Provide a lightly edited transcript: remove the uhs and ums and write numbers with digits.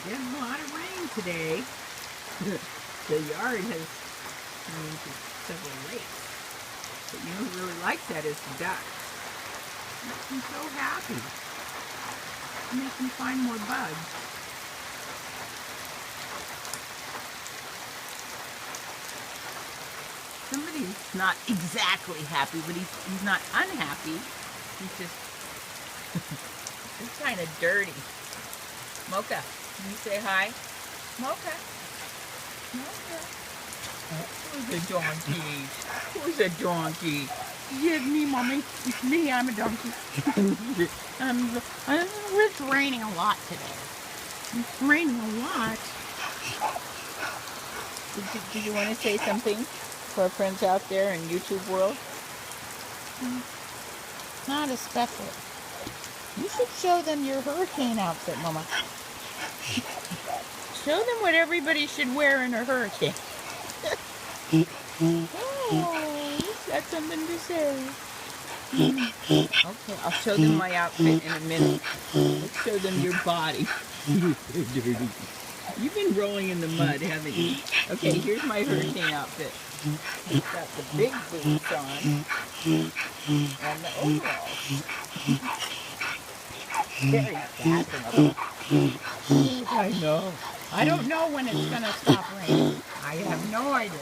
Getting a lot of rain today. The yard has turned into several lakes. But you know who really likes that is the ducks. Makes them so happy. Make them find more bugs. Somebody's not exactly happy, but he's not unhappy. He's just he's kind of dirty. Mocha, can you say hi? Mocha. Mocha. Who's a donkey? Who's a donkey? Yes, me, Mommy. It's me. I'm a donkey. It's raining a lot today. It's raining a lot. Did you want to say something for our friends out there in YouTube world? Not especially. You should show them your hurricane outfit, Mama. Show them what everybody should wear in a hurricane. Oh, he's got something to say. Okay, I'll show them my outfit in a minute. Let's show them your body. You've been rolling in the mud, haven't you? Okay, here's my hurricane outfit. It's got the big boots on and the overalls. Very fashionable. I know. I don't know when it's going to stop raining. I have no idea.